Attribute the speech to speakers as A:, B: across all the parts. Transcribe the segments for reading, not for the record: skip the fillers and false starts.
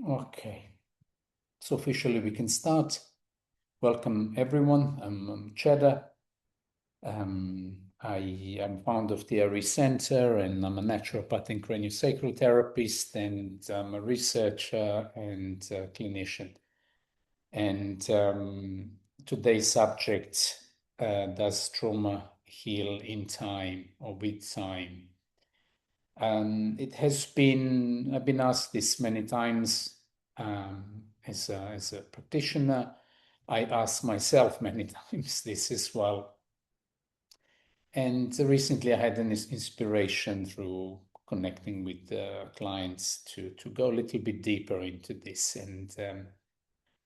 A: Okay, so officially we can start. Welcome everyone. I'm Cheda. I am founder of the ARI Center, and I'm a naturopathic craniosacral therapist, and I'm a researcher and a clinician. And today's subject, does trauma heal in time or with time? It has been, I've been asked this many times as a practitioner. I ask myself many times this as well. And recently I had an inspiration through connecting with clients to go a little bit deeper into this and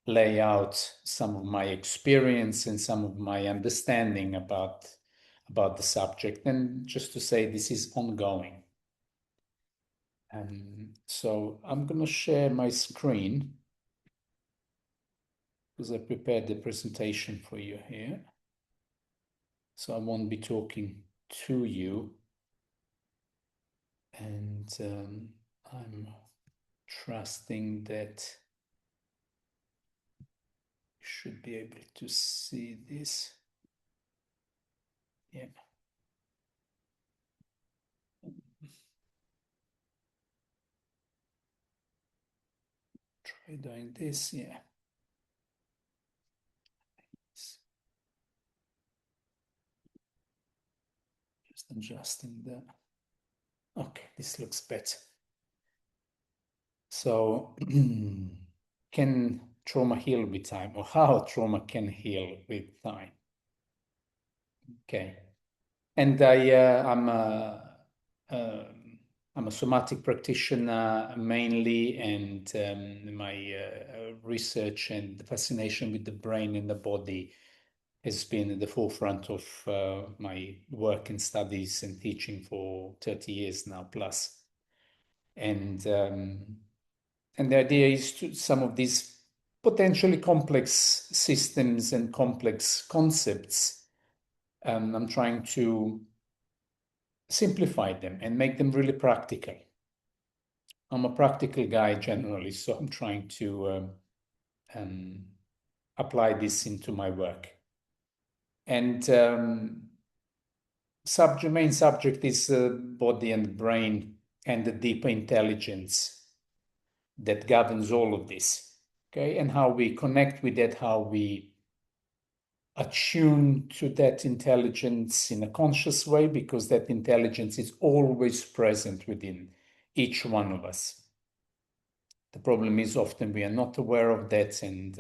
A: lay out some of my experience and some of my understanding about the subject. And just to say, this is ongoing. So I'm going to share my screen because I prepared the presentation for you here. So I won't be talking to you. And I'm trusting that you should be able to see this. Yeah. Try doing this. Yeah. Just adjusting the. Okay, this looks better. So, can trauma heal with time, or how trauma can heal with time? Okay, and I'm a somatic practitioner mainly, and my research and fascination with the brain and the body has been at the forefront of my work and studies and teaching for 30 years now plus. And the idea is to some of these potentially complex systems and complex concepts. I'm trying to simplify them and make them really practical. I'm a practical guy generally, so I'm trying to um, apply this into my work. And main subject is body and brain and the deeper intelligence that governs all of this. Okay, and how we connect with that, how we attune to that intelligence in a conscious way, because that intelligence is always present within each one of us. The problem is often we are not aware of that, and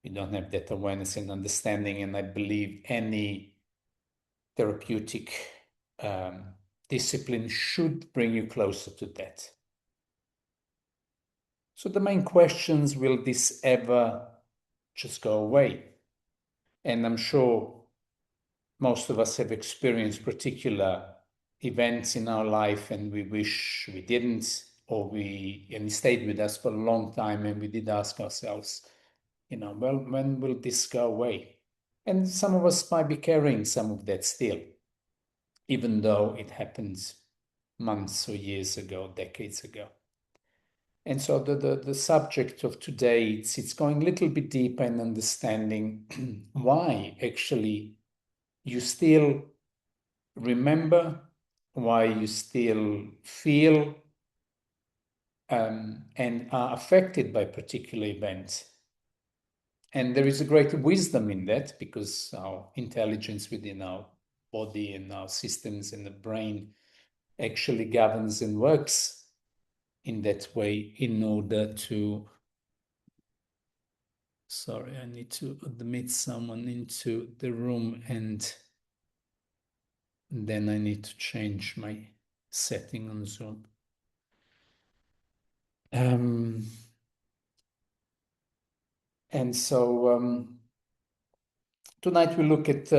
A: we don't have that awareness and understanding. And I believe any therapeutic discipline should bring you closer to that. So the main questions, will this ever just go away? And I'm sure most of us have experienced particular events in our life and we wish we didn't, and it stayed with us for a long time, and we did ask ourselves, well, when will this go away? And some of us might be carrying some of that still, even though it happened months or years ago, decades ago. And so the subject of today, it's going a little bit deeper in understanding why actually you still remember, why you still feel and are affected by particular events. And there is a great wisdom in that, because our intelligence within our body and our systems in the brain actually governs and works in that way in order to. Sorry, I need to admit someone into the room, and then I need to change my setting on Zoom. And so tonight we look at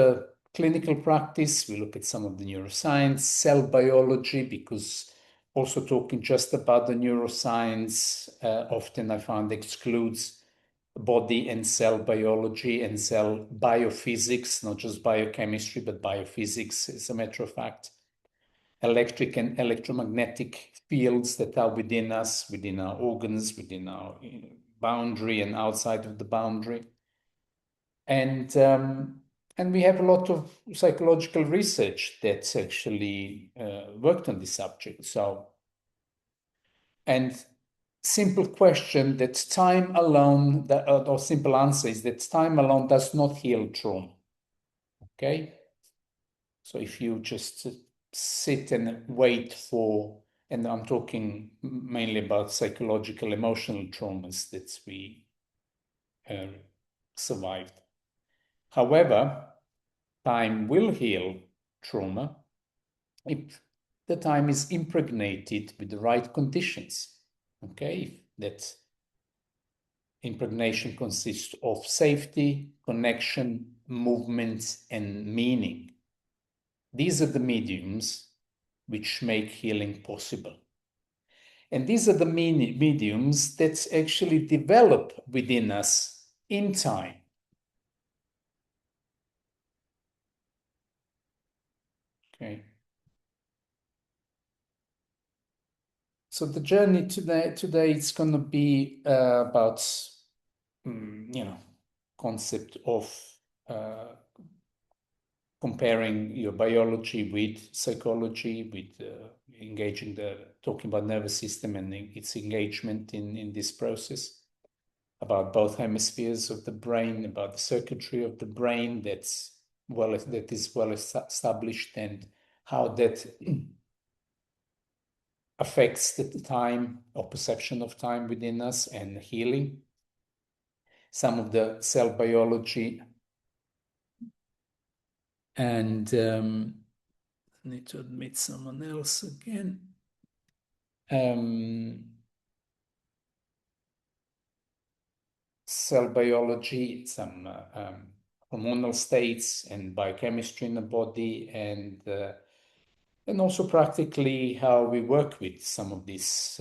A: clinical practice, we look at some of the neuroscience, cell biology, because also talking just about the neuroscience often I found excludes body and cell biology and cell biophysics, not just biochemistry, but biophysics, as a matter of fact. electric and electromagnetic fields that are within us, within our organs, within our boundary and outside of the boundary. And we have a lot of psychological research that's actually worked on this subject. So, and simple question that time alone, or simple answer is that time alone does not heal trauma. Okay? So if you just sit and wait for, and I'm talking mainly about psychological, emotional traumas that we survived. However, time will heal trauma if the time is impregnated with the right conditions. Okay, that impregnation consists of safety, connection, movements, and meaning. These are the mediums which make healing possible. And these are the mediums that actually develop within us in time. Okay. So the journey today is going to be about, concept of comparing your biology with psychology, with talking about nervous system and its engagement in this process, about both hemispheres of the brain, about the circuitry of the brain that is well established, and how that affects the time or perception of time within us and healing. Some of the cell biology, and I need to admit someone else again. Cell biology, some hormonal states and biochemistry in the body, and also practically how we work with some of these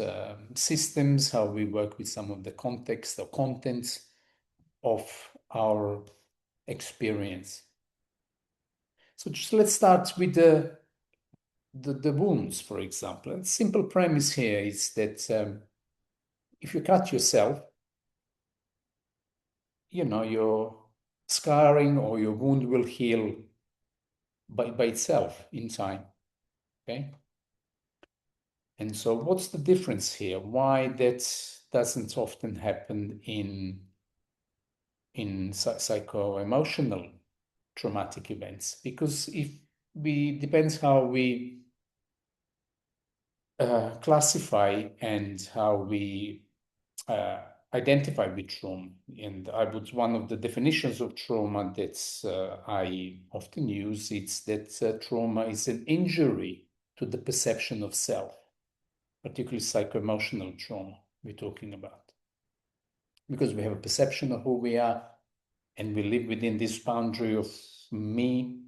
A: systems, how we work with some of the context or contents of our experience. So just let's start with the wounds, for example. And the simple premise here is that if you cut yourself, your scarring or your wound will heal by itself in time. Okay. And so what's the difference here? Why that doesn't often happen in psycho-emotional traumatic events? Because depends how we classify and how we identify with trauma. And one of the definitions of trauma that I often use is that trauma is an injury to the perception of self, particularly psycho-emotional trauma we're talking about. Because we have a perception of who we are, and we live within this boundary of me,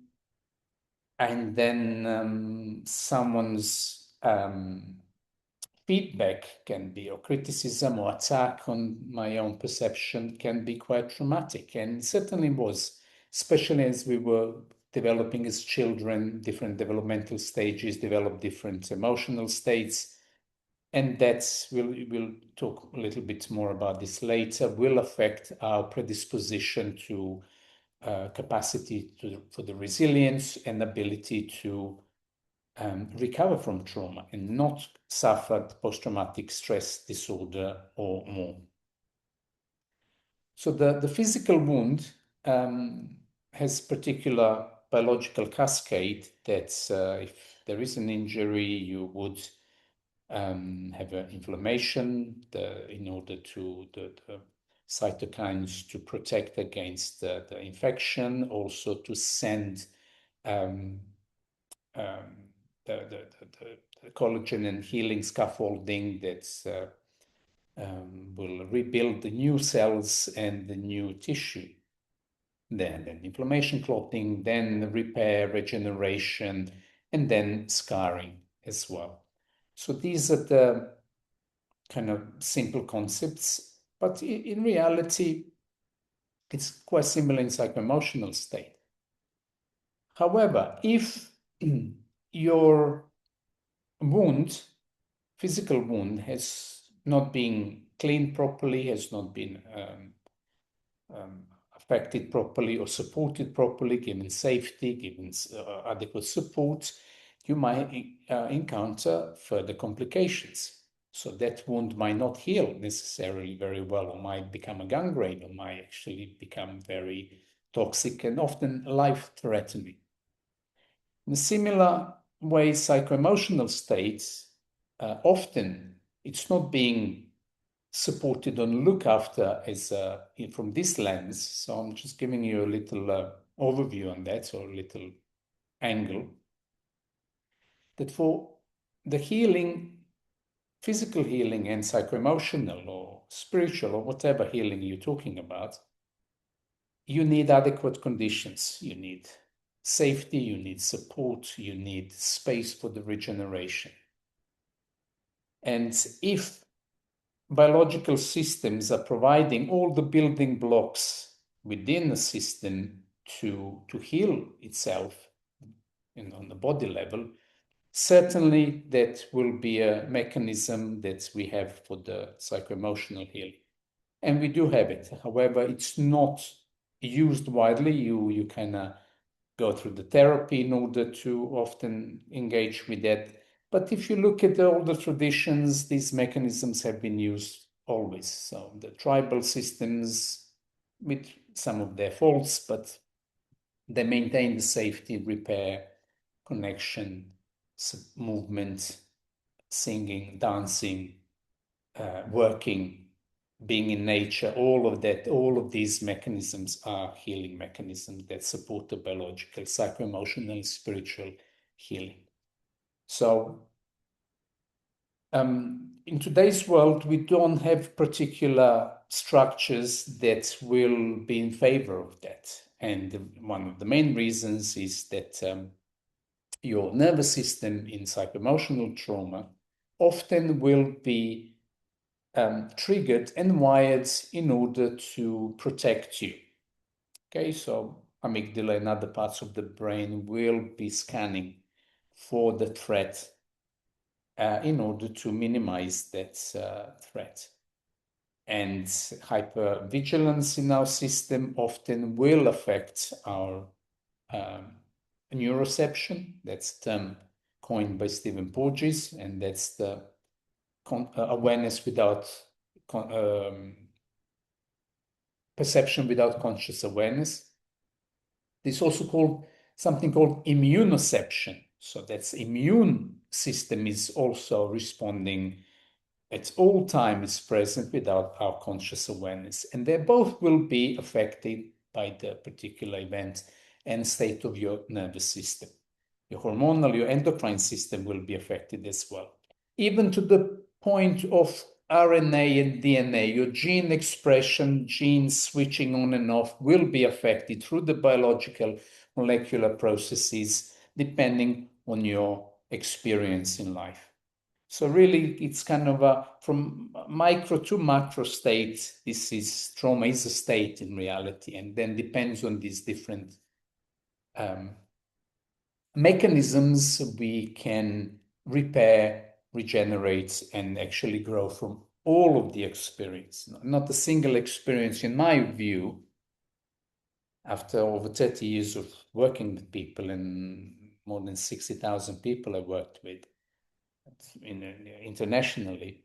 A: and then someone's feedback can be, or criticism or attack on my own perception can be quite traumatic, and certainly was, especially as we were developing as children. Different developmental stages develop different emotional states, and we'll talk a little bit more about this later, will affect our predisposition to capacity for the resilience and ability to recover from trauma and not suffer post-traumatic stress disorder or more. So the physical wound has particular biological cascade that if there is an injury, you would have an inflammation in order to the cytokines to protect against the infection, also to send the collagen and healing scaffolding that will rebuild the new cells and the new tissue. Then inflammation, clotting, then repair, regeneration, and then scarring as well. So these are the kind of simple concepts, but in reality, it's quite similar in psycho-emotional state. However, if your wound, physical wound, has not been cleaned properly, has not been affected properly or supported properly, given safety, given adequate support, you might encounter further complications. So that wound might not heal necessarily very well, or might become a gangrene, or might actually become very toxic and often life-threatening. In a similar way, psycho-emotional states, often it's not being supported or looked after as from this lens. So I'm just giving you a little overview on that, or a little angle. That for the healing, physical healing and psycho-emotional or spiritual or whatever healing you're talking about, you need adequate conditions. You need safety, you need support, you need space for the regeneration. And if biological systems are providing all the building blocks within a system to heal itself on the body level, certainly that will be a mechanism that we have for the psycho-emotional healing. And we do have it. However, it's not used widely. You kind of go through the therapy in order to often engage with that. But if you look at all the traditions, these mechanisms have been used always. So the tribal systems, with some of their faults, but they maintain the safety, repair, connection, movement, singing, dancing, working, being in nature, all of that, all of these mechanisms are healing mechanisms that support the biological, psycho-emotional, spiritual healing. So in today's world, we don't have particular structures that will be in favor of that. And one of the main reasons is that your nervous system in psycho-emotional trauma often will be triggered and wired in order to protect you. Okay, so amygdala and other parts of the brain will be scanning for the threat in order to minimize that threat. And hypervigilance in our system often will affect our neuroception. That's the term coined by Stephen Porges, and that's the awareness without perception without conscious awareness. There's also something called immunoception. So that's immune system is also responding at all times present without our conscious awareness. And they both will be affected by the particular event and state of your nervous system. Your hormonal, your endocrine system will be affected as well. Even to the point of RNA and DNA, your gene expression, genes switching on and off will be affected through the biological molecular processes depending on your experience in life. So really, it's kind of from micro to macro state. This is trauma is a state in reality, and then depends on these different mechanisms we can repair, regenerate, and actually grow from all of the experience. Not a single experience, in my view, after over 30 years of working with people and more than 60,000 people I worked with internationally.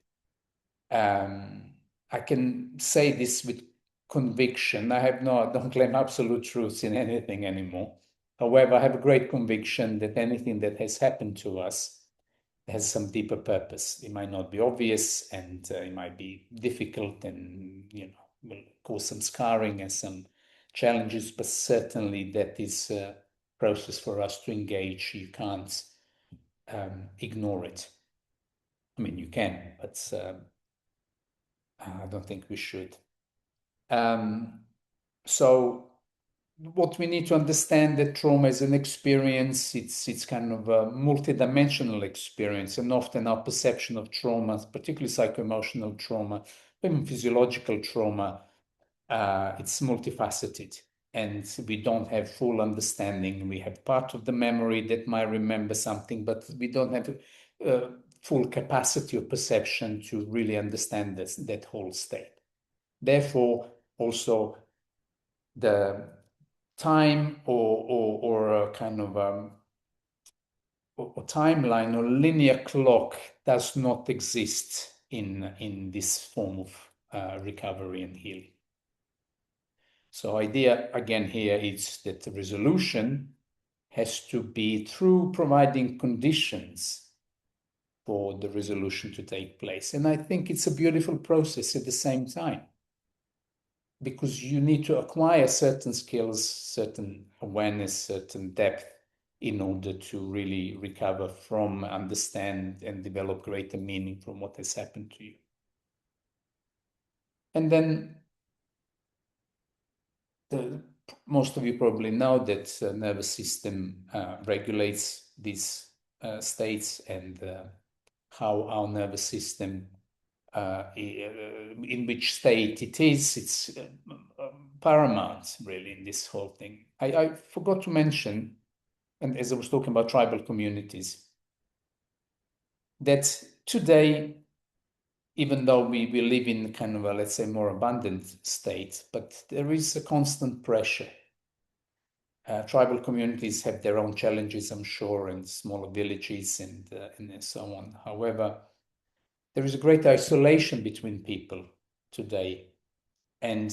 A: I can say this with conviction. I don't claim absolute truths in anything anymore. However, I have a great conviction that anything that has happened to us has some deeper purpose. It might not be obvious, and it might be difficult, and will cause some scarring and some challenges. But certainly, that is a process for us to engage. You can't ignore it. I mean, you can, but I don't think we should. So what we need to understand that trauma is an experience. It's kind of a multidimensional experience, and often our perception of trauma, particularly psycho-emotional trauma, even physiological trauma, it's multifaceted, and we don't have full understanding. We have part of the memory that might remember something, but we don't have full capacity of perception to really understand that whole state. Therefore, also the time or a kind of or timeline or linear clock does not exist in this form of recovery and healing. So idea again here is that the resolution has to be through providing conditions for the resolution to take place. And I think it's a beautiful process at the same time, because you need to acquire certain skills, certain awareness, certain depth in order to really recover from, understand, and develop greater meaning from what has happened to you. And then most of you probably know that the nervous system regulates these states, and how our nervous system, in which state it is, it's paramount really in this whole thing. I forgot to mention, and as I was talking about tribal communities, that today, even though we live in kind of a, let's say, more abundant state, but there is a constant pressure. Tribal communities have their own challenges, I'm sure, and smaller villages and so on. However, there is a great isolation between people today, and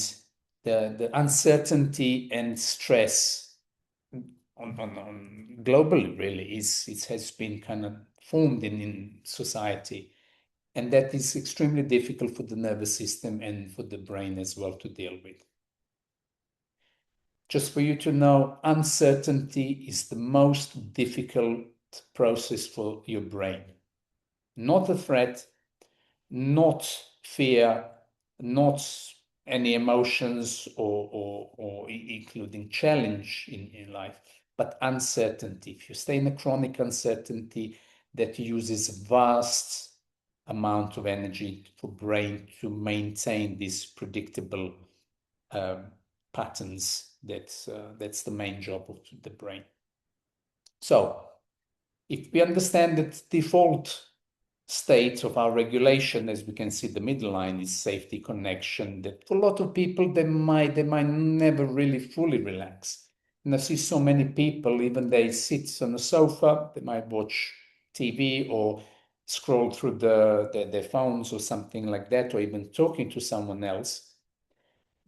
A: the uncertainty and stress on globally really it has been kind of formed in society, and that is extremely difficult for the nervous system and for the brain as well to deal with. Just for you to know, uncertainty is the most difficult process for your brain. Not a threat, not fear, not any emotions or including challenge in life, but uncertainty. If you stay in a chronic uncertainty, that uses vast amount of energy for brain to maintain these predictable patterns. That's the main job of the brain. So if we understand that default state of our regulation, as we can see, the middle line is safety, connection, that for a lot of people, they might never really fully relax. And I see so many people, even they sit on a sofa, they might watch TV or scroll through their phones or something like that, or even talking to someone else.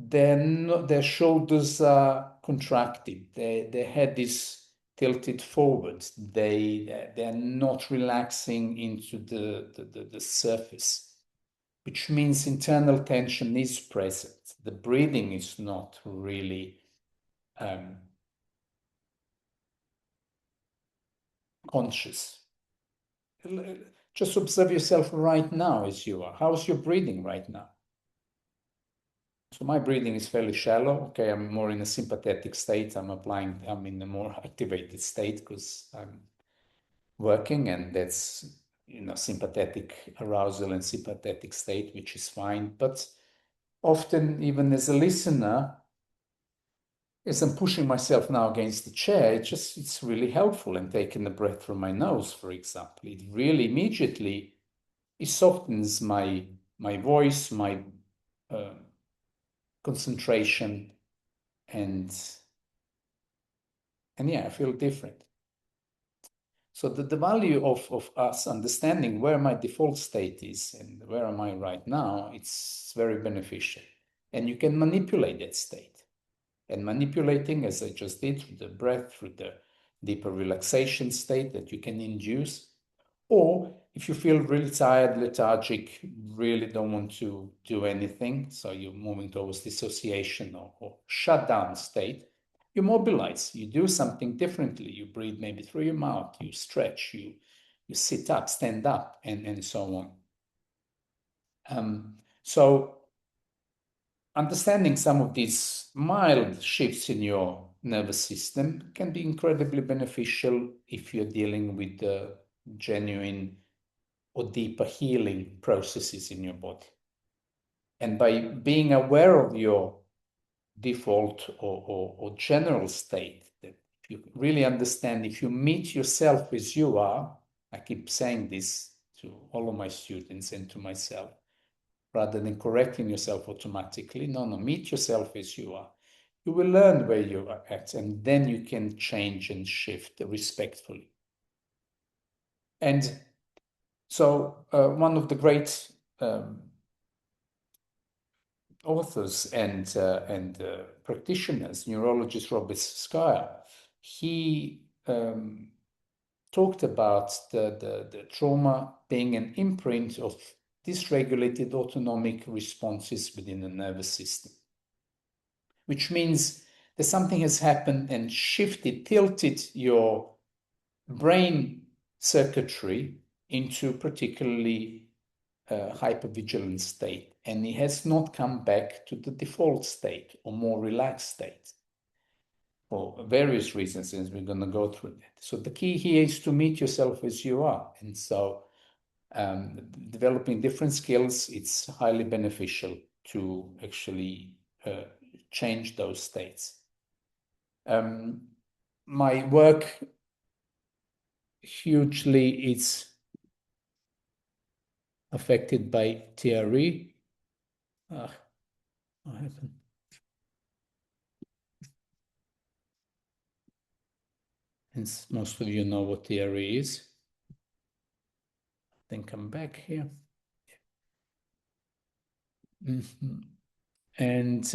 A: Their shoulders are contracted, their head is tilted forwards, they're not relaxing into the surface, which means internal tension is present. The breathing is not really conscious. Just observe yourself right now as you are. How's your breathing right now? So my breathing is fairly shallow. Okay, I'm more in a sympathetic state. I'm in a more activated state because I'm working, and that's, sympathetic arousal and sympathetic state, which is fine. But often, even as a listener, as I'm pushing myself now against the chair, it's really helpful. And taking the breath from my nose, for example, it really immediately, it softens my voice, my concentration, and yeah, I feel different. So the value of us understanding where my default state is and where am I right now, it's very beneficial. And you can manipulate that state. And manipulating, as I just did, through the breath, through the deeper relaxation state that you can induce. Or if you feel really tired, lethargic, really don't want to do anything, so you're moving towards dissociation or shutdown state, you mobilize, you do something differently. You breathe maybe through your mouth, you stretch, you sit up, stand up, and so on. So understanding some of these mild shifts in your nervous system can be incredibly beneficial if you're dealing with the genuine or deeper healing processes in your body. And by being aware of your default or general state, that if you really understand, if you meet yourself as you are, I keep saying this to all of my students and to myself, rather than correcting yourself automatically. No, meet yourself as you are. You will learn where you are at, and then you can change and shift respectfully. And so one of the great authors and practitioners, neurologist Robert Skyer, he talked about the trauma being an imprint of dysregulated autonomic responses within the nervous system, which means that something has happened and shifted, tilted your brain circuitry into particularly hypervigilant state, and it has not come back to the default state or more relaxed state for various reasons, and we're going to go through that. So the key here is to meet yourself as you are. And so developing different skills, it's highly beneficial to actually change those states. My work hugely is affected by TRE. What happened? And most of you know what TRE is. Then come back here. And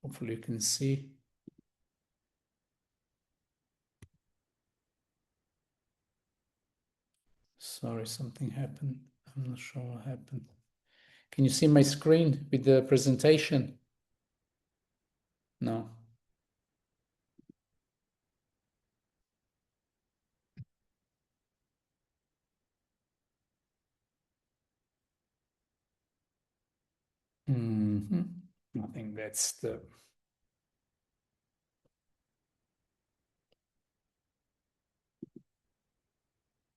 A: hopefully you can see. Sorry, something happened. I'm not sure what happened. Can you see my screen with the presentation? No. I think that's the...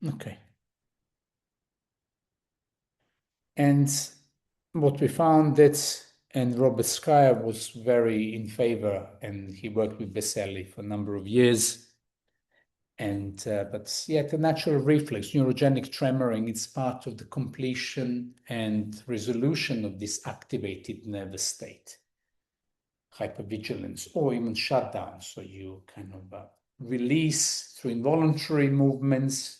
A: Okay. And what we found that, and Robert Skyer was very in favor, and he worked with Besselli for a number of years. And but yeah, the natural reflex, neurogenic tremoring, it's part of the completion and resolution of this activated nervous state, hypervigilance, or even shutdown. So you kind of release through involuntary movements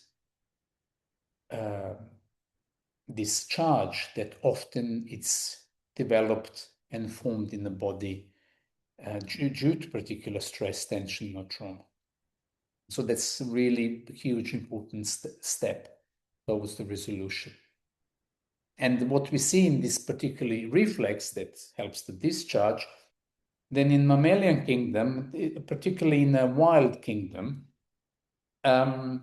A: this charge that often it's developed and formed in the body due to particular stress, tension, or trauma. So that's really a huge important step towards the resolution. And what we see in this particular reflex that helps the discharge, then in mammalian kingdom, particularly in a wild kingdom, the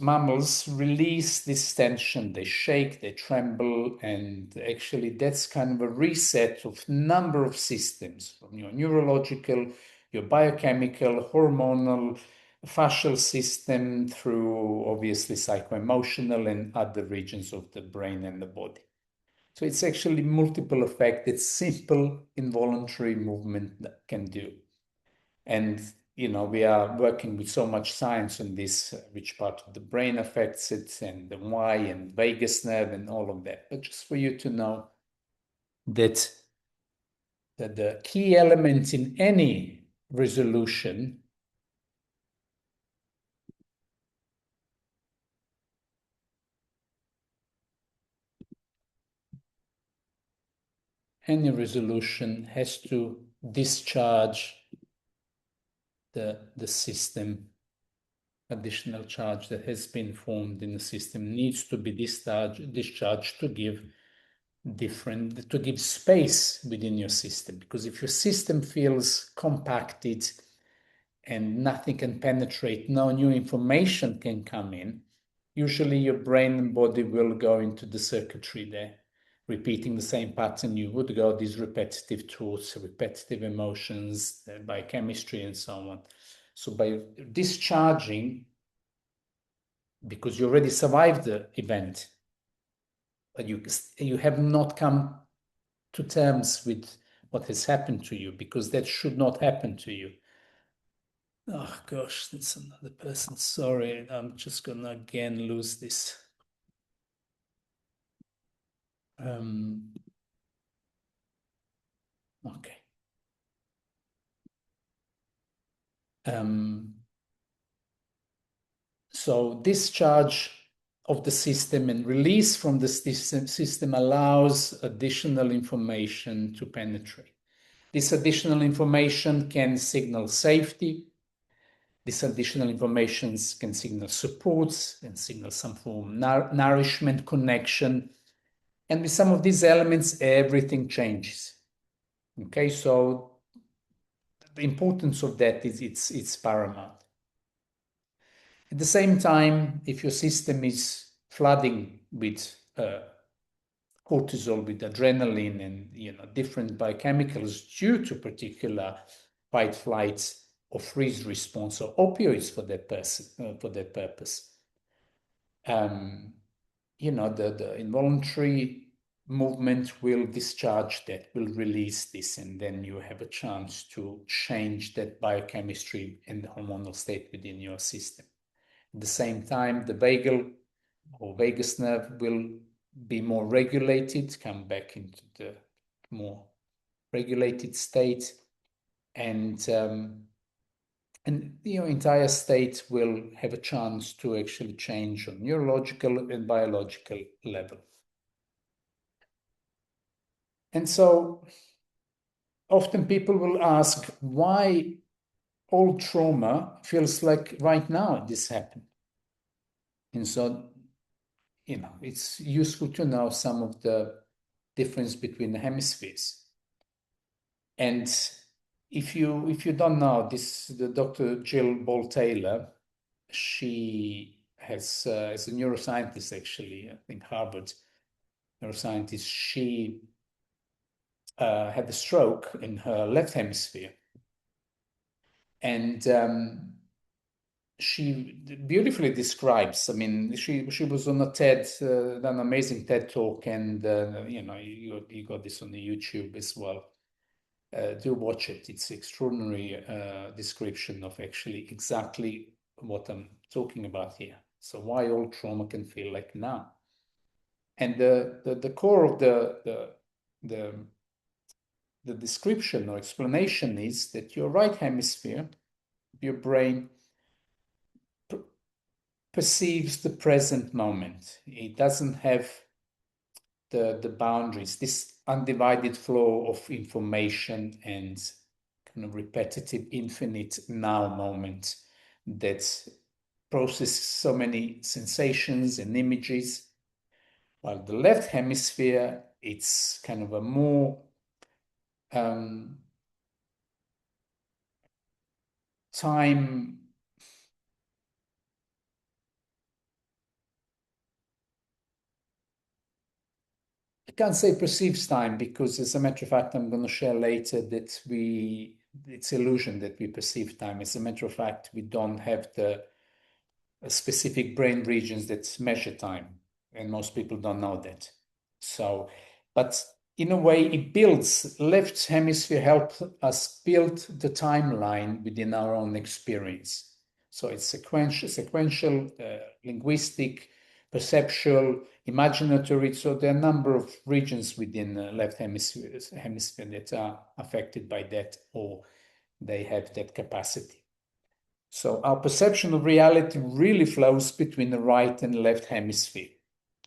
A: mammals release this tension. They shake, they tremble, and actually that's kind of a reset of number of systems, from your neurological, your biochemical, hormonal, fascial system, through obviously psycho-emotional and other regions of the brain and the body. So it's actually multiple effect that simple involuntary movement can do. And we are working with so much science on this, which part of the brain affects it, and the why, and vagus nerve, and all of that. But just for you to know that the key elements in any resolution has to discharge the system. Additional charge that has been formed in the system needs to be discharged to give space within your system. Because if your system feels compacted and nothing can penetrate, no new information can come in, usually your brain and body will go into the circuitry there, repeating the same pattern you would go, these repetitive thoughts, repetitive emotions, biochemistry, and so on. So by discharging, because you already survived the event, but you have not come to terms with what has happened to you, because that should not happen to you. Oh gosh, that's another person. Sorry, I'm just gonna again lose this. Okay. So discharge of the system and release from the system allows additional information to penetrate. This additional information can signal safety. This additional information can signal supports and signal some form of nourishment, connection. And with some of these elements, everything changes. Okay, so the importance of that is it's paramount. At the same time, if your system is flooding with cortisol, with adrenaline, and different biochemicals due to particular fight, flight, or freeze response, or opioids for that person, for that purpose, the involuntary movement will discharge that, will release this, and then you have a chance to change that biochemistry and the hormonal state within your system. At the same time, the vagal or vagus nerve will be more regulated, come back into the more regulated state, and the entire state will have a chance to actually change on neurological and biological level. And so often people will ask why all trauma feels like right now this happened. And so, it's useful to know some of the difference between the hemispheres. And if you don't know this, the Dr. Jill Ball Taylor, she has as a neuroscientist, actually, I think Harvard neuroscientist, she had a stroke in her left hemisphere, and she beautifully describes. I mean, she was on a TED, an amazing TED talk, and you got this on the YouTube as well. Do watch it. It's extraordinary description of actually exactly what I'm talking about here. So why all trauma can feel like now, and the core of the description or explanation is that your right hemisphere, your brain, perceives the present moment. It doesn't have the boundaries, this undivided flow of information and kind of repetitive, infinite now moment that processes so many sensations and images. While the left hemisphere, it's kind of a more time. I can't say perceives time, because as a matter of fact, I'm going to share later that it's illusion that we perceive time. As a matter of fact, we don't have the specific brain regions that measure time, and most people don't know that. So, but in a way, it builds, left hemisphere helps us build the timeline within our own experience. So it's sequential, linguistic, perceptual, imaginatory. So there are a number of regions within the left hemisphere that are affected by that, or they have that capacity. So our perception of reality really flows between the right and left hemisphere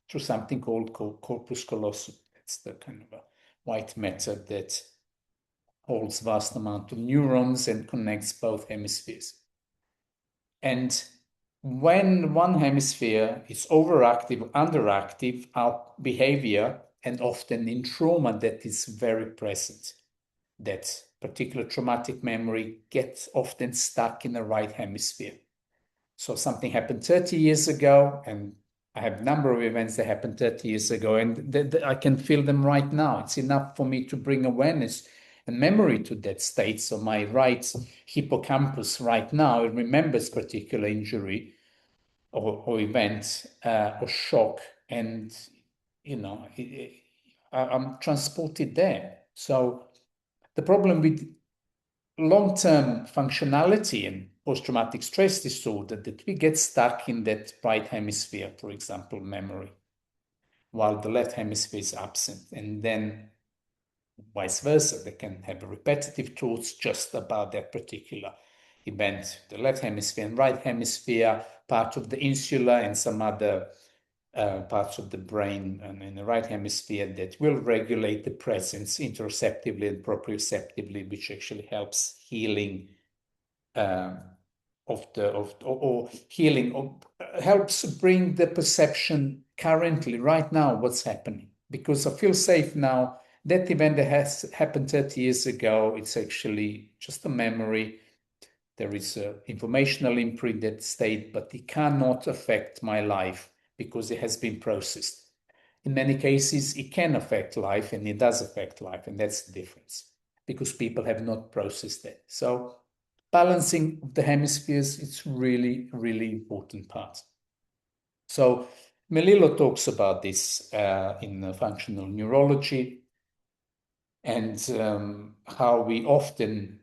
A: through something called corpus callosum. It's the kind of a white matter that holds vast amount of neurons and connects both hemispheres. And when one hemisphere is overactive, underactive, our behavior, and often in trauma that is very present, that particular traumatic memory gets often stuck in the right hemisphere. So something happened 30 years ago, and I have a number of events that happened 30 years ago, and I can feel them right now. It's enough for me to bring awareness and memory to that state. So my right hippocampus right now, it remembers particular injury or event or shock, and I'm transported there. So the problem with long-term functionality and post-traumatic stress disorder that we get stuck in that right hemisphere, for example, memory, while the left hemisphere is absent. And then vice versa, they can have repetitive thoughts just about that particular event. The left hemisphere and right hemisphere, part of the insula and some other parts of the brain and in the right hemisphere that will regulate the presence interoceptively and proprioceptively, which actually helps healing helps bring the perception currently, right now, what's happening. Because I feel safe now. That event that has happened 30 years ago, it's actually just a memory. There is an informational imprint that stayed, but it cannot affect my life because it has been processed. In many cases, it can affect life, and it does affect life, and that's the difference, because people have not processed that. So balancing of the hemispheres, it's really, really important part. So Melillo talks about this in functional neurology, and how we often,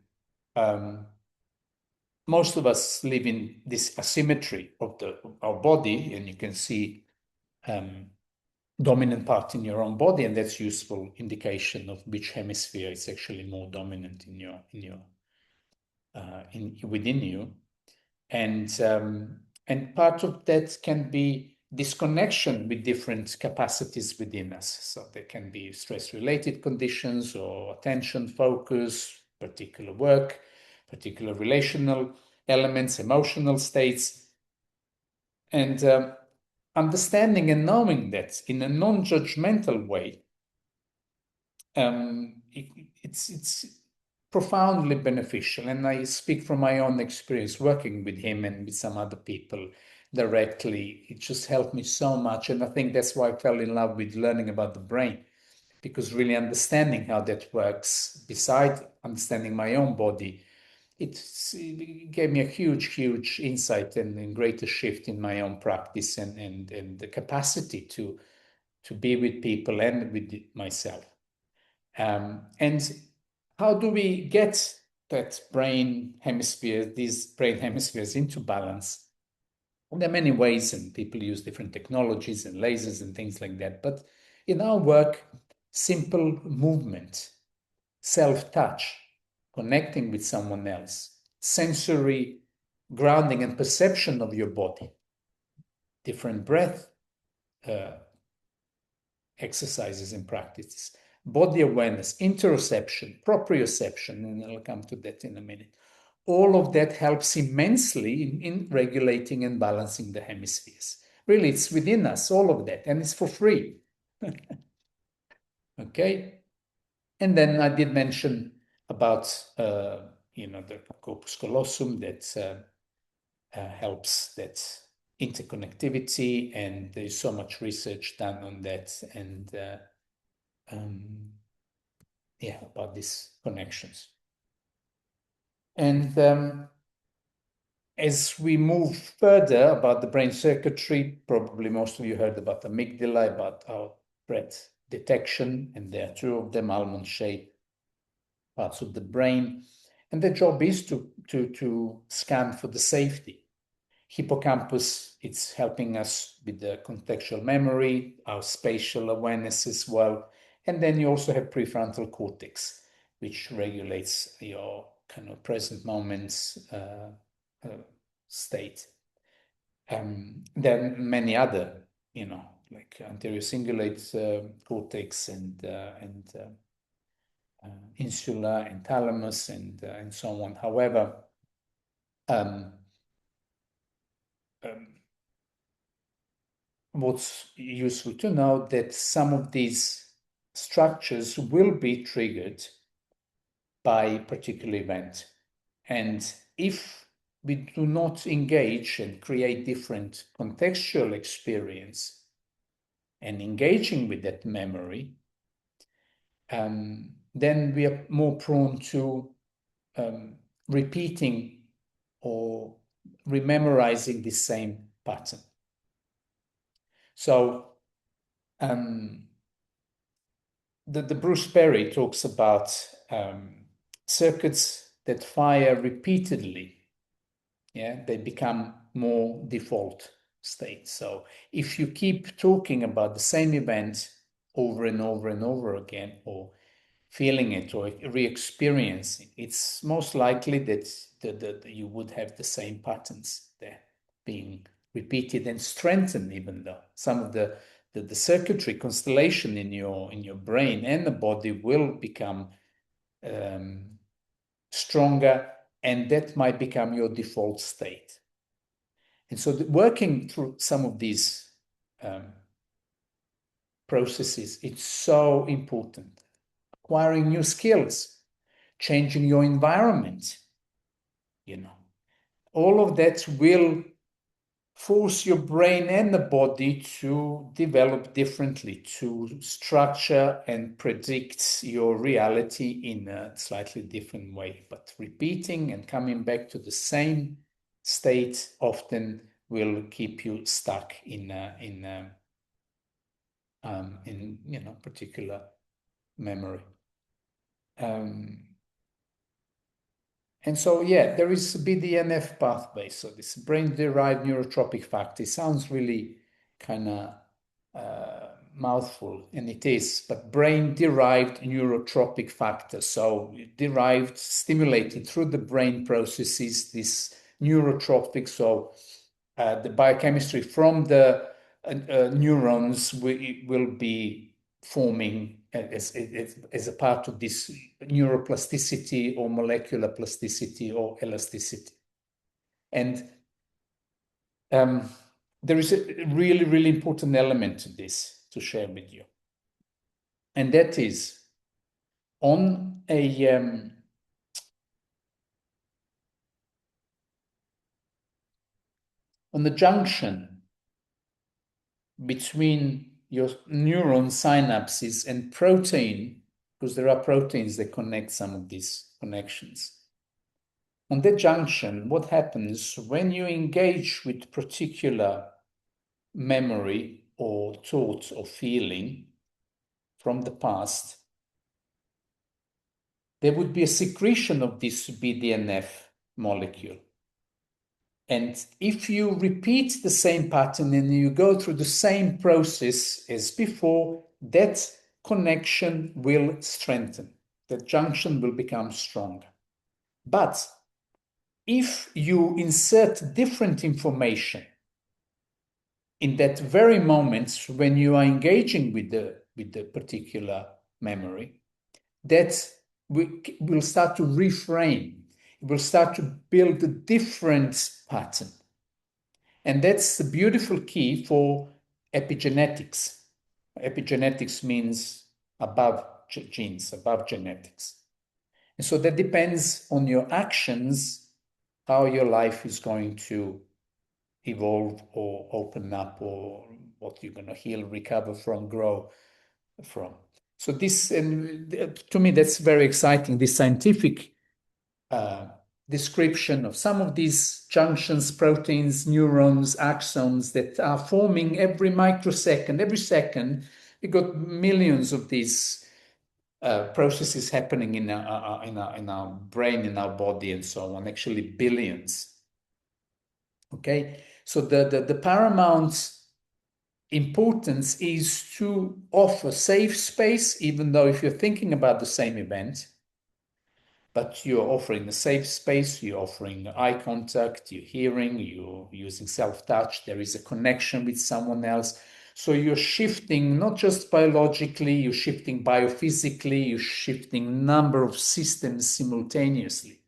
A: most of us live in this asymmetry of our body, and you can see dominant part in your own body, and that's useful indication of which hemisphere is actually more dominant within you. And part of that can be disconnection with different capacities within us. So there can be stress-related conditions or attention, focus, particular work, particular relational elements, emotional states. And understanding and knowing that in a non-judgmental way, it's profoundly beneficial. And I speak from my own experience working with him and with some other people directly. It just helped me so much. And I think that's why I fell in love with learning about the brain, because really understanding how that works, beside understanding my own body, it gave me a huge insight and greater shift in my own practice and the capacity to be with people and with myself. And how do we get these brain hemispheres into balance? Well, there are many ways, and people use different technologies and lasers and things like that. But in our work, simple movement, self-touch, connecting with someone else, sensory grounding and perception of your body, different breath exercises and practices, body awareness, interoception, proprioception, and I'll come to that in a minute. All of that helps immensely in regulating and balancing the hemispheres. Really, it's within us, all of that, and it's for free. Okay? And then I did mention about, the corpus callosum that helps that interconnectivity, and there's so much research done on that, and about these connections. And as we move further about the brain circuitry, probably most of you heard about the amygdala, about our threat detection, and there are two of them, almond-shaped parts of the brain. And their job is to scan for the safety. Hippocampus, it's helping us with the contextual memory, our spatial awareness as well. And then you also have prefrontal cortex, which regulates your kind of present moments state. Then many other, like anterior cingulate cortex and insula and thalamus and so on. However, what's useful to know that some of these structures will be triggered by a particular event. And if we do not engage and create different contextual experience and engaging with that memory, then we are more prone to repeating or rememorizing the same pattern. So the Bruce Perry talks about circuits that fire repeatedly, yeah, they become more default state. So if you keep talking about the same event over and over and over again, or feeling it or re-experiencing, it's most likely that you would have the same patterns there being repeated and strengthened, even though some of the circuitry constellation in your brain and the body will become stronger, and that might become your default state. And so working through some of these processes, it's so important. Acquiring new skills, changing your environment, all of that will force your brain and the body to develop differently, to structure and predict your reality in a slightly different way. But repeating and coming back to the same state often will keep you stuck in particular memory. And so, yeah, there is a BDNF pathway. So this brain-derived neurotropic factor, it sounds really kind of mouthful, and it is, but brain-derived neurotropic factor. So derived, stimulated through the brain processes, this neurotropic. So the biochemistry from the neurons will be forming as a part of this neuroplasticity or molecular plasticity or elasticity. And there is a really, really important element to this to share with you. And that is on the junction between your neuron synapses and protein, because there are proteins that connect some of these connections. On that junction, what happens when you engage with particular memory or thought or feeling from the past, there would be a secretion of this BDNF molecule. And if you repeat the same pattern and you go through the same process as before, that connection will strengthen. That junction will become stronger. But if you insert different information in that very moment when you are engaging with the particular memory, that will start to reframe. It will start to build a different pattern. And that's the beautiful key for epigenetics. Epigenetics means above genes, above genetics. And so that depends on your actions, how your life is going to evolve or open up, or what you're going to heal, recover from, grow from. So this, and to me, that's very exciting, this scientific description of some of these junctions, proteins, neurons, axons that are forming every microsecond, every second. We got millions of these processes happening in our brain, in our body, and so on. Actually, billions. Okay, so the paramount importance is to offer safe space, even though if you're thinking about the same event, but you're offering a safe space, you're offering eye contact, you're hearing, you're using self-touch, there is a connection with someone else. So you're shifting not just biologically, you're shifting biophysically, you're shifting number of systems simultaneously.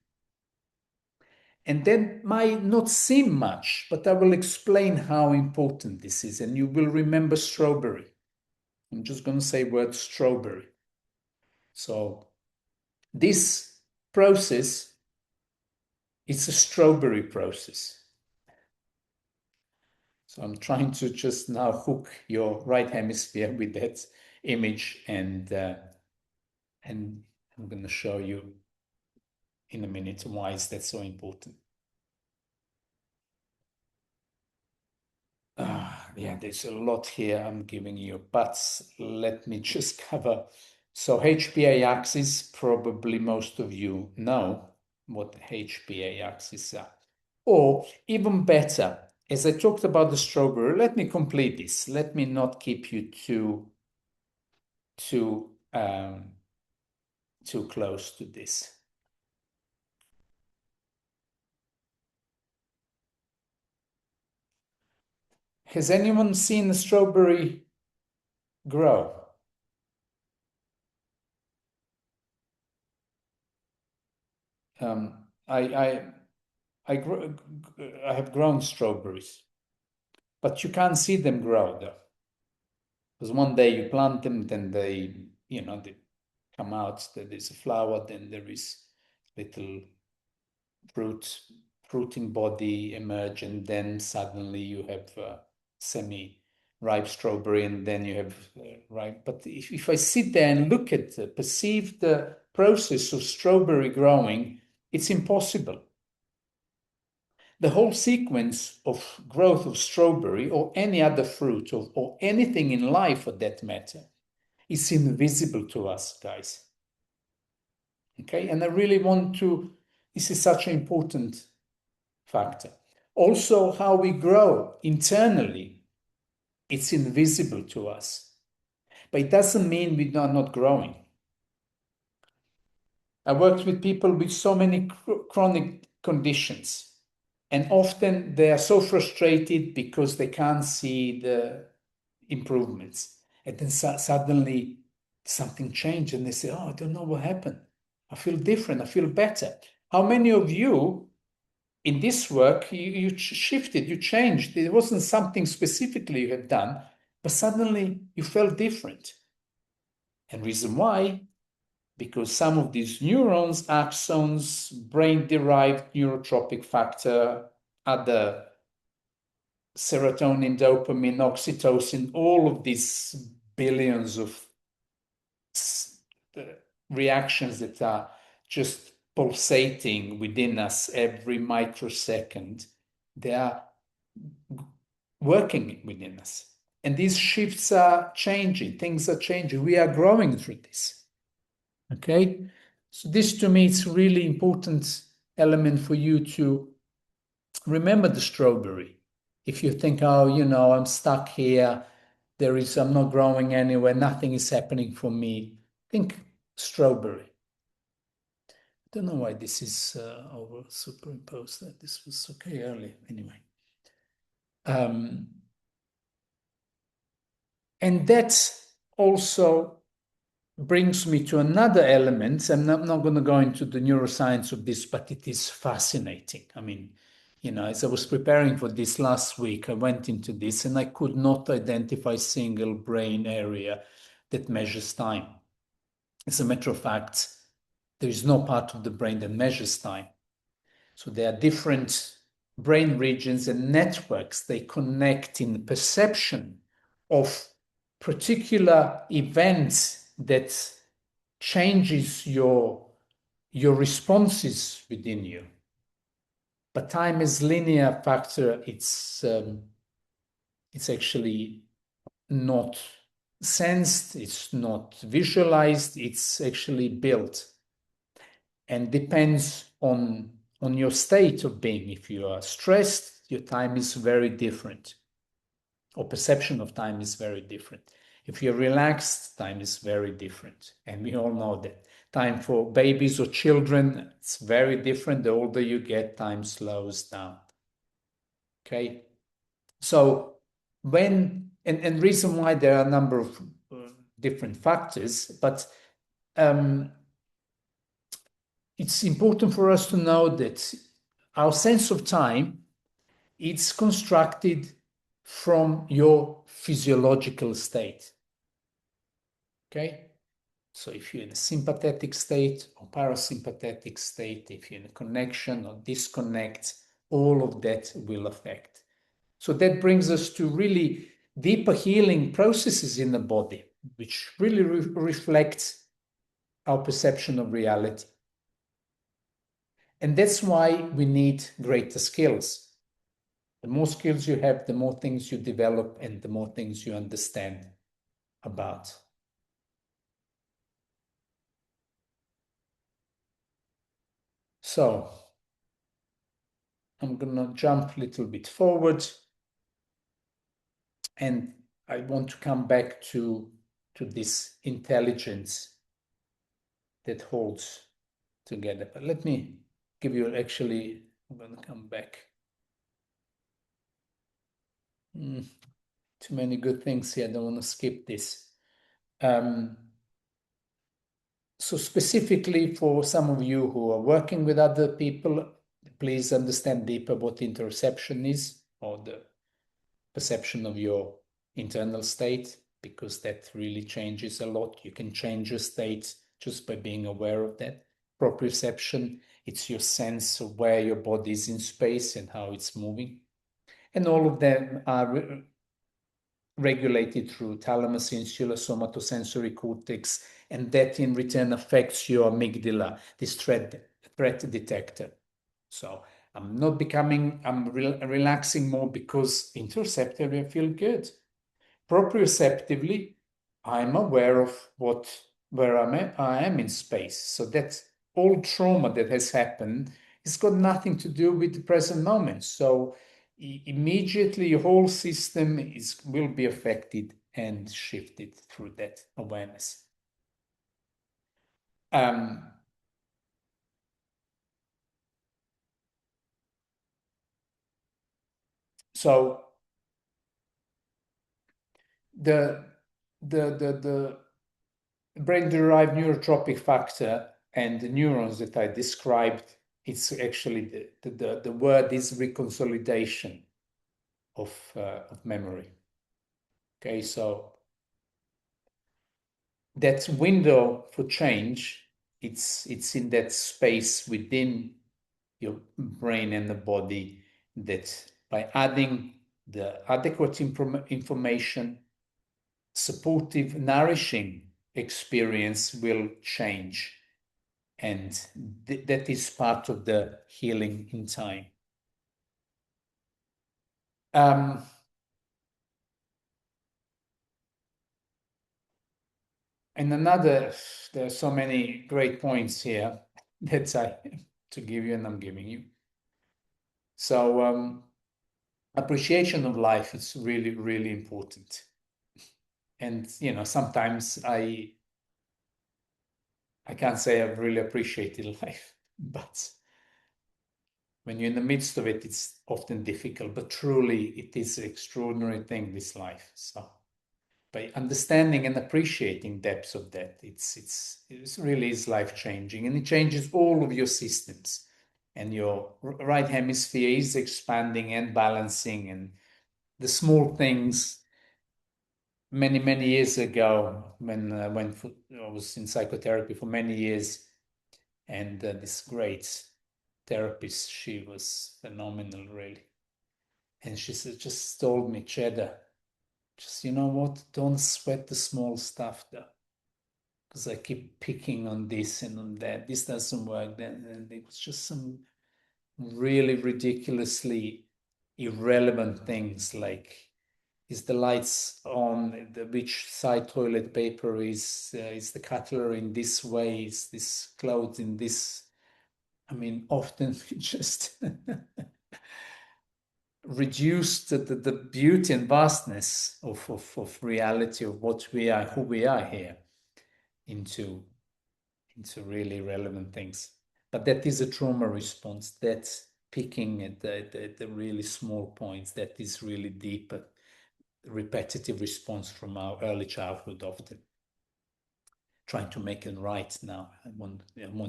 A: And that might not seem much, but I will explain how important this is, and you will remember strawberry. I'm just going to say word strawberry. So this process, it's a strawberry process. So I'm trying to just now hook your right hemisphere with that image, and I'm going to show you in a minute why is that so important. Yeah, there's a lot here I'm giving you, but let me just cover So HPA axis, probably most of you know what the HPA axis are. Or even better, as I talked about the strawberry, let me complete this. Let me not keep you too close to this. Has anyone seen a strawberry grow? I have grown strawberries, but you can't see them grow though, because one day you plant them, then they come out. There's a flower, then there is little fruiting body emerge, and then suddenly you have semi-ripe strawberry, and then you have ripe. But if I sit there and look at perceive the process of strawberry growing, it's impossible. The whole sequence of growth of strawberry or any other fruit or anything in life for that matter is invisible to us, guys. Okay, and I really want to, this is such an important factor. Also, how we grow internally, it's invisible to us. But it doesn't mean we are not growing. I worked with people with so many chronic conditions, and often they are so frustrated because they can't see the improvements. And then suddenly something changed and they say, oh, I don't know what happened. I feel different. I feel better. How many of you in this work, you shifted, you changed? It wasn't something specifically you had done, but suddenly you felt different. And reason why? Because some of these neurons, axons, brain-derived neurotropic factor, other serotonin, dopamine, oxytocin, all of these billions of reactions that are just pulsating within us every microsecond, they are working within us. And these shifts are changing, things are changing. We are growing through this. Okay? So this to me is really important element for you to remember the strawberry. If you think, oh, I'm stuck here, I'm not growing anywhere, nothing is happening for me, think strawberry. I don't know why this is over superimposed. This was okay earlier anyway. And that also brings me to another element. I'm not going to go into the neuroscience of this, but it is fascinating. I mean, as I was preparing for this last week, I went into this and I could not identify a single brain area that measures time. As a matter of fact, there is no part of the brain that measures time. So there are different brain regions and networks. They connect in perception of particular events that changes your responses within you. But time is linear factor. It's actually not sensed. It's not visualized. It's actually built, and depends on your state of being. If you are stressed, your time is very different, or perception of time is very different. If you're relaxed, time is very different. And we all know that. Time for babies or children, it's very different. The older you get, time slows down. Okay? So and reason why there are a number of different factors, but it's important for us to know that our sense of time, it's constructed from your physiological state. Okay? So if you're in a sympathetic state or parasympathetic state, if you're in a connection or disconnect, all of that will affect. So that brings us to really deeper healing processes in the body, which really reflects our perception of reality. And that's why we need greater skills. The more skills you have, the more things you develop and the more things you understand about. So I'm gonna jump a little bit forward, and I want to come back to this intelligence that holds together. But let me give you actually, I'm gonna come back. Too many good things here. I don't want to skip this. So specifically for some of you who are working with other people, please understand deeper what interoception is, or the perception of your internal state, because that really changes a lot. You can change your state just by being aware of that. Proprioception, it's your sense of where your body is in space and how it's moving. And all of them are regulated through thalamus, insula, somatosensory cortex, and that in return affects your amygdala, this threat detector. So I'm not becoming, I'm relaxing more because interoceptively I feel good. Proprioceptively, I'm aware of where I am in space. So that all trauma that has happened has got nothing to do with the present moment. So immediately your whole system will be affected and shifted through that awareness. So the brain-derived neurotropic factor and the neurons that I described, it's actually the word is reconsolidation of memory. Okay, so that window for change, it's in that space within your brain and the body, that by adding the adequate information, supportive, nourishing experience will change. And that is part of the healing in time. And there are so many great points here that I to give you, and I'm giving you. So appreciation of life is really, really important. And sometimes I can't say I've really appreciated life, but when you're in the midst of it, it's often difficult. But truly, it is an extraordinary thing, this life. So by understanding and appreciating depths of that, it really is life-changing, and it changes all of your systems. And your right hemisphere is expanding and balancing, and the small things. Many years ago, when I was in psychotherapy for many years, and this great therapist, she was phenomenal, really. And she just told me, Cheda, just, you know what, don't sweat the small stuff though, because I keep picking on this and on that. This doesn't work. And it was just some really ridiculously irrelevant things, like, is the lights on? Which side toilet paper is the cutlery in this way? Is this clothes in this? I mean, often we just reduce the beauty and vastness of reality of what we are, who we are here, into really relevant things. But that is a trauma response. That's picking at the really small points. That is really deep, repetitive response from our early childhood, often trying to make it right now. I want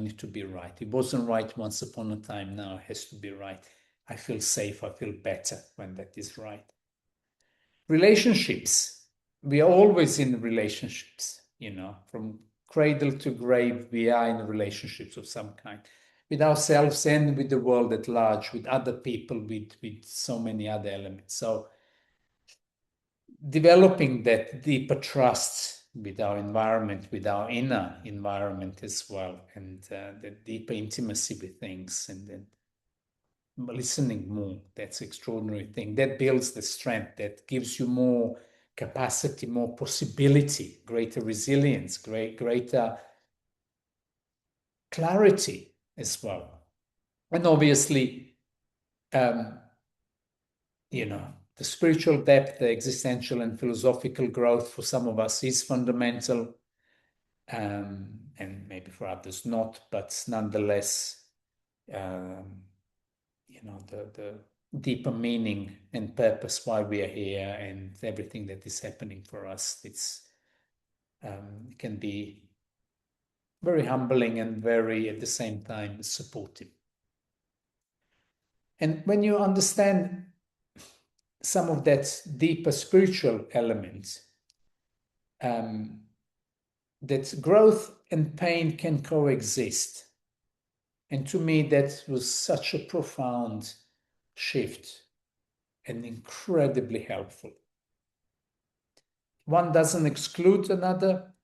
A: it to be right. It wasn't right once upon a time. Now it has to be right. I feel safe. I feel better when that is right. Relationships. We are always in relationships, from cradle to grave, we are in relationships of some kind, with ourselves and with the world at large, with other people, with so many other elements. So developing that deeper trust with our environment, with our inner environment as well, and the deeper intimacy with things, and then listening more. That's an extraordinary thing. That builds the strength, that gives you more capacity, more possibility, greater resilience, greater clarity as well. And obviously, you know, the spiritual depth, the existential and philosophical growth for some of us is fundamental, and maybe for others not, but nonetheless, you know, the deeper meaning and purpose why we are here and everything that is happening for us, it can be very humbling and very, at the same time, supportive. And when you understand some of that deeper spiritual element, that growth and pain can coexist. And to me, that was such a profound shift and incredibly helpful. One doesn't exclude another,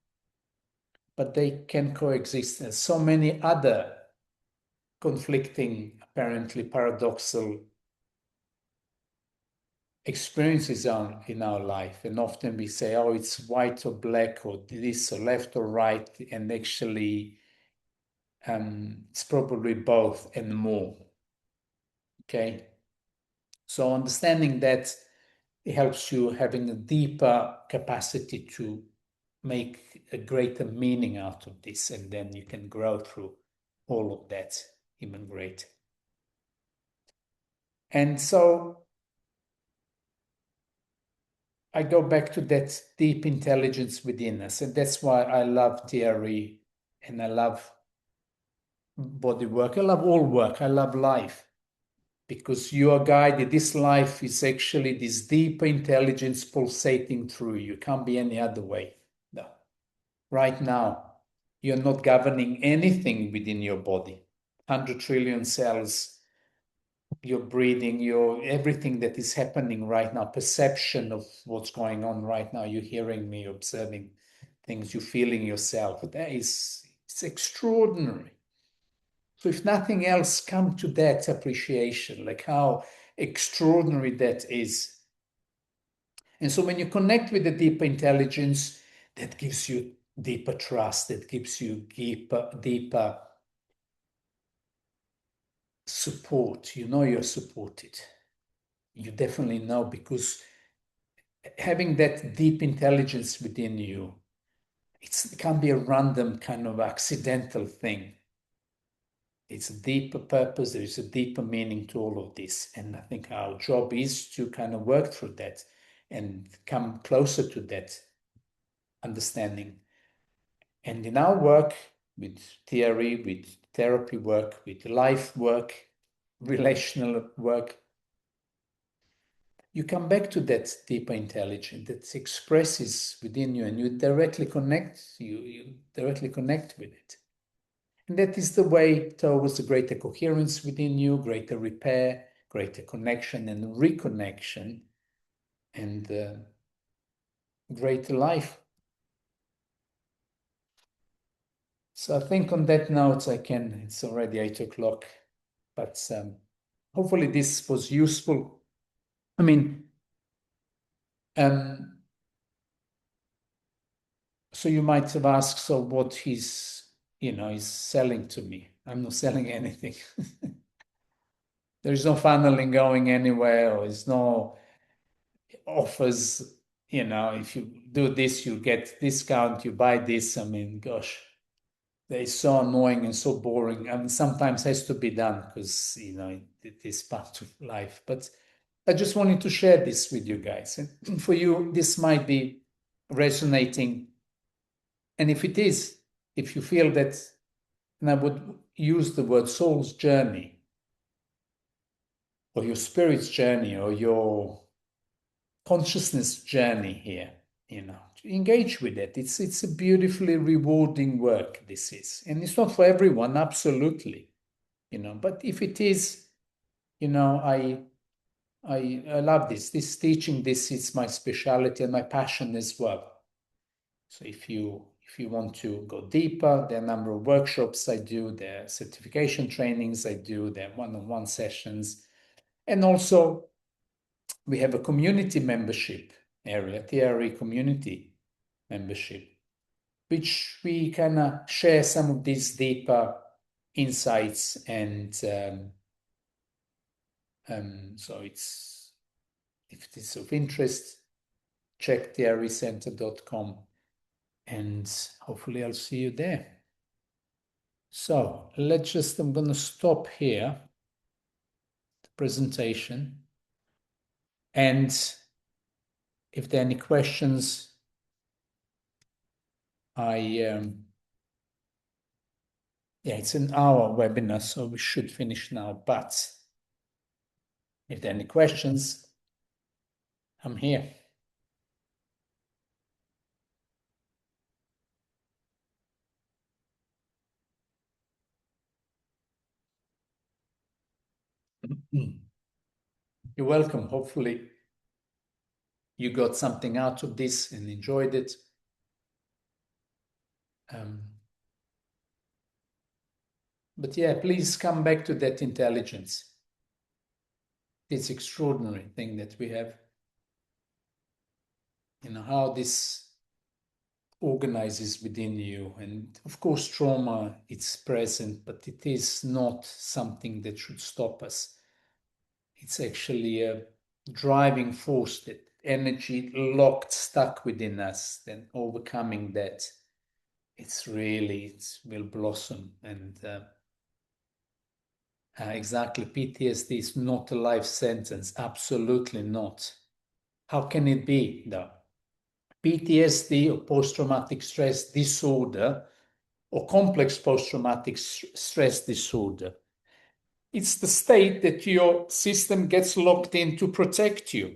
A: but they can coexist. There's so many other conflicting, apparently paradoxical experiences in our life. And often we say, oh, it's white or black, or this or left or right. And actually, it's probably both and more. Okay. So understanding that, it helps you having a deeper capacity to make a greater meaning out of this. And then you can grow through all of that even greater. And so I go back to that deep intelligence within us. And that's why I love theory and I love body work. I love all work. I love life, because you are guided. This life is actually this deeper intelligence pulsating through you. Can't be any other way. No. Right now, you're not governing anything within your body. 100 trillion cells, your breathing, your everything that is happening right now, perception of what's going on right now. You're hearing me, observing things, you're feeling yourself. It's extraordinary. So if nothing else, come to that appreciation, like how extraordinary that is. And so when you connect with the deeper intelligence, that gives you deeper trust, that gives you deeper support. You know you're supported. You definitely know, because having that deep intelligence within you, it can't be a random kind of accidental thing. It's a deeper purpose. There is a deeper meaning to all of this. And I think our job is to kind of work through that and come closer to that understanding. And in our work with theory, with therapy work, with life work, relational work, you come back to that deeper intelligence that expresses within you, and you directly connect with it. And that is the way towards a greater coherence within you, greater repair, greater connection and reconnection, and greater life. So I think on that note, it's already 8 o'clock, but hopefully this was useful. I mean, so you might have asked, so what he's selling to me. I'm not selling anything. There's no funneling going anywhere, or there's no offers. If you do this, you get discount, you buy this. I mean, gosh, they're so annoying and so boring. I mean, sometimes has to be done because, it is part of life. But I just wanted to share this with you guys. And for you, this might be resonating. And if it is, if you feel that, and I would use the word soul's journey, or your spirit's journey, or your consciousness journey here, engage with it. It's a beautifully rewarding work, this is. And it's not for everyone, absolutely, but if it is, I love this teaching. This is my specialty and my passion as well. So if you want to go deeper, there are a number of workshops I do, there are certification trainings I do, there are one-on-one sessions. And also we have a community membership area, TRE community membership, which we kind of share some of these deeper insights. And so if it is of interest, check therecenter.com, and hopefully I'll see you there. So I'm going to stop here the presentation. And if there are any questions, it's an hour webinar, so we should finish now. But if there are any questions, I'm here. You're welcome. Hopefully you got something out of this and enjoyed it. But yeah, please come back to that intelligence. This extraordinary thing that we have. How this organizes within you. And of course, trauma, it's present, but it is not something that should stop us. It's actually a driving force, that energy locked, stuck within us, then overcoming that, it will blossom. And exactly, PTSD is not a life sentence. Absolutely not. How can it be, though? PTSD, or post-traumatic stress disorder, or complex post-traumatic stress disorder, it's the state that your system gets locked in to protect you.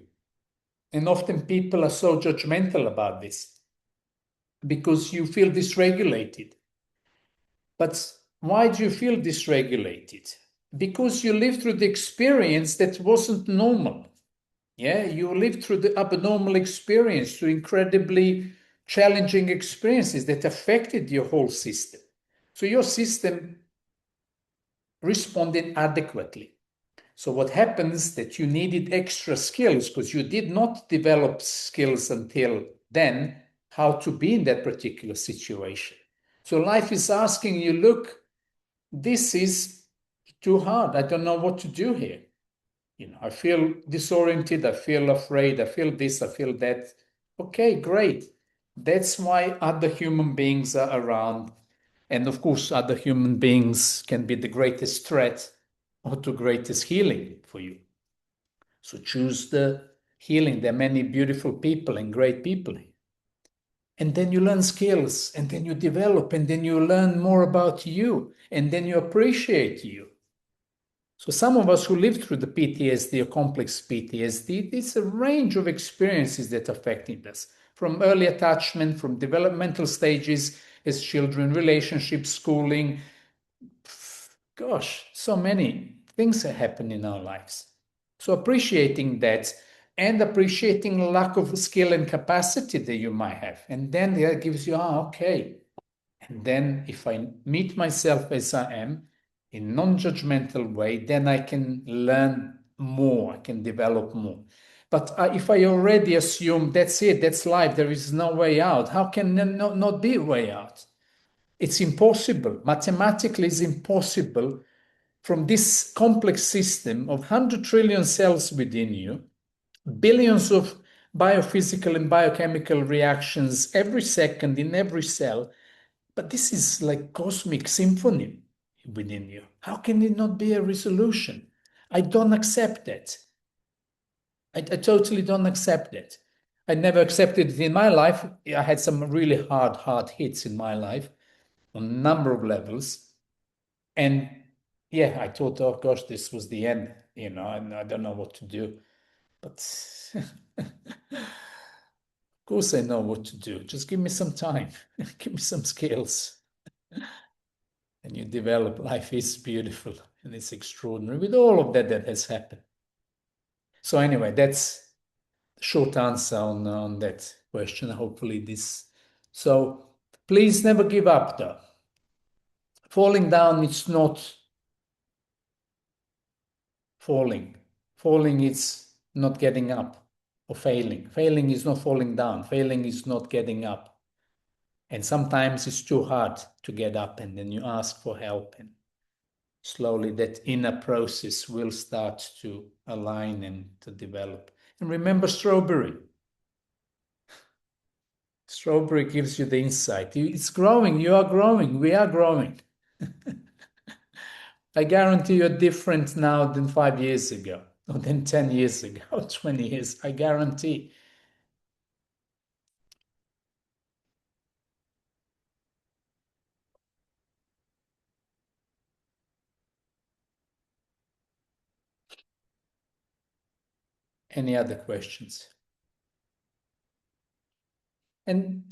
A: And often people are so judgmental about this because you feel dysregulated. But why do you feel dysregulated? Because you lived through the experience that wasn't normal. Yeah, you lived through the abnormal experience, through incredibly challenging experiences that affected your whole system. So your system responded adequately. So what happens that you needed extra skills because you did not develop skills until then, how to be in that particular situation. So life is asking you, look, this is too hard. I don't know what to do here. I feel disoriented, I feel afraid, I feel this, I feel that. Okay, great. That's why other human beings are around. And of course, other human beings can be the greatest threat or the greatest healing for you. So choose the healing. There are many beautiful people and great people. And then you learn skills, and then you develop, and then you learn more about you, and then you appreciate you. So some of us who lived through the PTSD or complex PTSD, it's a range of experiences that affected us, from early attachment, from developmental stages as children, relationships, schooling. Gosh, so many things that happen in our lives. So appreciating that and appreciating lack of skill and capacity that you might have. And then that gives you, okay. And then if I meet myself as I am, in non-judgmental way, then I can learn more, I can develop more. But if I already assume that's it, that's life, there is no way out, how can there not be a way out? It's impossible. Mathematically, it's impossible from this complex system of 100 trillion cells within you, billions of biophysical and biochemical reactions every second in every cell. But this is like cosmic symphony within you. How can it not be a resolution? I don't accept that. I totally don't accept that. I never accepted it in my life. I had some really hard hits in my life on a number of levels. And yeah, I thought, oh gosh, this was the end, and I don't know what to do. But of course I know what to do. Just give me some time, give me some skills. And you develop. Life is beautiful and it's extraordinary with all of that has happened. So anyway, that's the short answer on that question. Hopefully this. So please never give up though. Falling down, it's not falling. Falling is not getting up, or failing. Failing is not falling down. Failing is not getting up. And sometimes it's too hard to get up, and then you ask for help. And slowly that inner process will start to align and to develop. And remember strawberry. Strawberry gives you the insight. It's growing, you are growing, we are growing. I guarantee you're different now than 5 years ago, or than 10 years ago, 20 years. I guarantee. Any other questions? And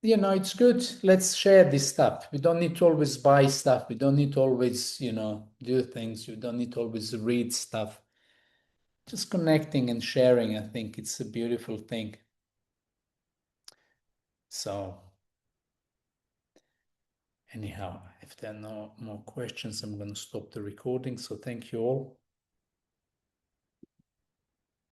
A: it's good. Let's share this stuff. We don't need to always buy stuff. We don't need to always, do things. We don't need to always read stuff. Just connecting and sharing, I think it's a beautiful thing. So, anyhow, if there are no more questions, I'm going to stop the recording. So, thank you all.